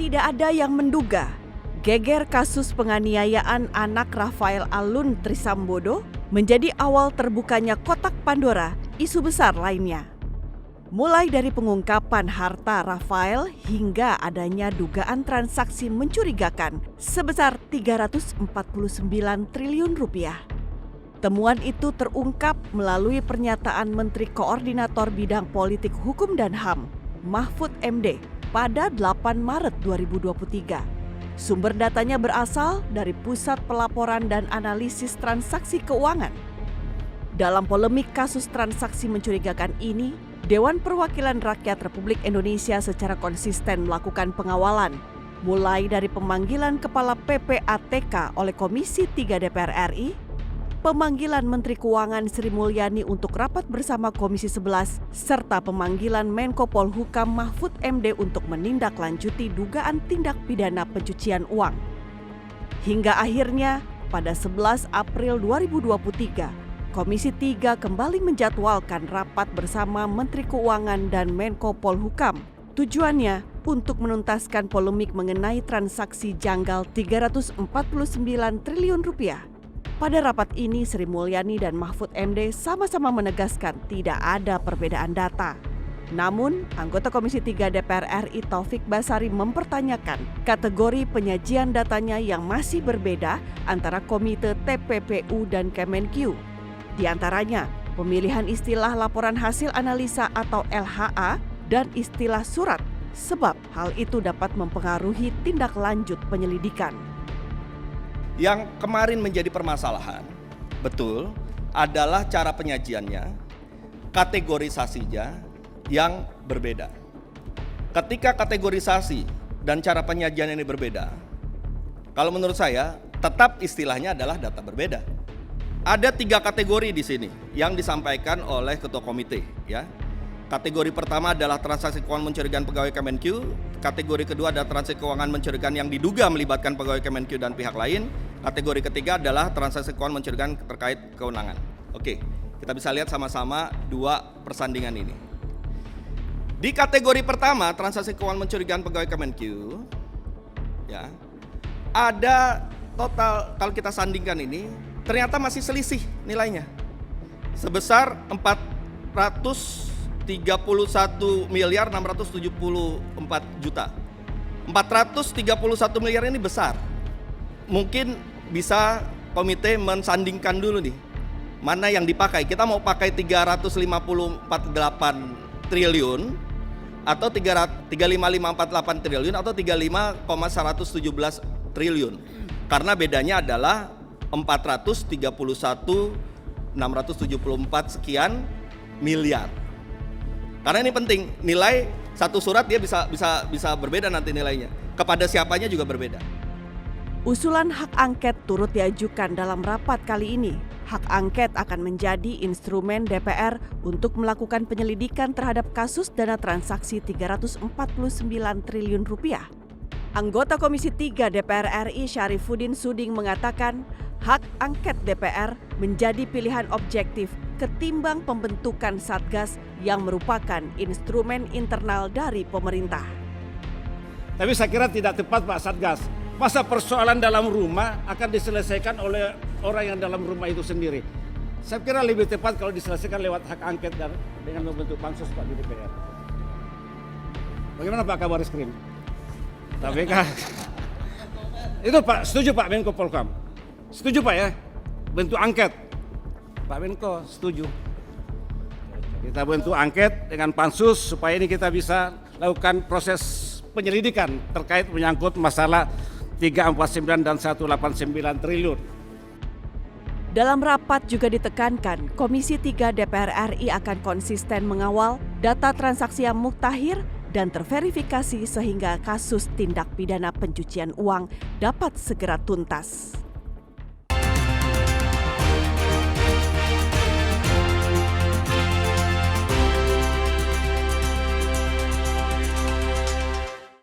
Tidak ada yang menduga geger kasus penganiayaan anak Rafael Alun Trisambodo menjadi awal terbukanya kotak Pandora isu besar lainnya. Mulai dari pengungkapan harta Rafael hingga adanya dugaan transaksi mencurigakan sebesar 349 triliun rupiah. Temuan itu terungkap melalui pernyataan Menteri Koordinator Bidang Politik Hukum dan HAM, Mahfud MD, pada 8 Maret 2023. Sumber datanya berasal dari Pusat Pelaporan dan Analisis Transaksi Keuangan. Dalam polemik kasus transaksi mencurigakan ini, Dewan Perwakilan Rakyat Republik Indonesia secara konsisten melakukan pengawalan, mulai dari pemanggilan Kepala PPATK oleh Komisi 3 DPR RI, pemanggilan Menteri Keuangan Sri Mulyani untuk rapat bersama Komisi 11, serta pemanggilan Menko Polhukam Mahfud MD untuk menindaklanjuti dugaan tindak pidana pencucian uang. Hingga akhirnya, pada 11 April 2023, Komisi 3 kembali menjadwalkan rapat bersama Menteri Keuangan dan Menko Polhukam. Tujuannya untuk menuntaskan polemik mengenai transaksi janggal 349 triliun rupiah. Pada rapat ini, Sri Mulyani dan Mahfud MD sama-sama menegaskan tidak ada perbedaan data. Namun, anggota Komisi 3 DPR RI Taufik Basari mempertanyakan kategori penyajian datanya yang masih berbeda antara Komite TPPU dan Kemenq. Di antaranya, pemilihan istilah laporan hasil analisa atau LHA dan istilah surat, sebab hal itu dapat mempengaruhi tindak lanjut penyelidikan. Yang kemarin menjadi permasalahan, betul, adalah cara penyajiannya, kategorisasinya yang berbeda. Ketika kategorisasi dan cara penyajian ini berbeda, kalau menurut saya tetap istilahnya adalah data berbeda. Ada 3 kategori di sini yang disampaikan oleh Ketua Komite, ya. Kategori pertama adalah transaksi keuangan mencurigakan pegawai Kemenq. Kategori kedua adalah transaksi keuangan mencurigakan yang diduga melibatkan pegawai Kemenq dan pihak lain. Kategori ketiga adalah transaksi keuangan mencurigakan terkait kewenangan. Oke, kita bisa lihat sama-sama 2 persandingan ini. Di kategori pertama, transaksi keuangan mencurigakan pegawai Kemenq, ya, ada total, kalau kita sandingkan ini, ternyata masih selisih nilainya sebesar 431 miliar 674 juta. 431 miliar ini besar. Mungkin bisa komite mensandingkan dulu nih, mana yang dipakai. Kita mau pakai 355,48 triliun atau 35548 triliun atau 35,117 triliun. Karena bedanya adalah 431,674 sekian miliar. Karena ini penting, nilai satu surat dia bisa berbeda nanti nilainya. Kepada siapanya juga berbeda. Usulan hak angket turut diajukan dalam rapat kali ini. Hak angket akan menjadi instrumen DPR untuk melakukan penyelidikan terhadap kasus dana transaksi 349 triliun rupiah. Anggota Komisi 3 DPR RI Syarifuddin Suding mengatakan hak angket DPR menjadi pilihan objektif ketimbang pembentukan Satgas yang merupakan instrumen internal dari pemerintah. Tapi saya kira tidak tepat Pak Satgas. Masa persoalan dalam rumah akan diselesaikan oleh orang yang dalam rumah itu sendiri. Saya kira lebih tepat kalau diselesaikan lewat hak angket dan dengan membentuk pansus Pak di DPR. Bagaimana Pak Kabar Eskrim? Tapi kan itu Pak, setuju Pak Menko Polhukam? Setuju Pak ya? Bentuk angket. Pak Menko setuju. Kita bentuk angket dengan pansus supaya ini kita bisa lakukan proses penyelidikan terkait menyangkut masalah 349 dan 189 triliun. Dalam rapat juga ditekankan Komisi 3 DPR RI akan konsisten mengawal data transaksi yang muktahir dan terverifikasi sehingga kasus tindak pidana pencucian uang dapat segera tuntas.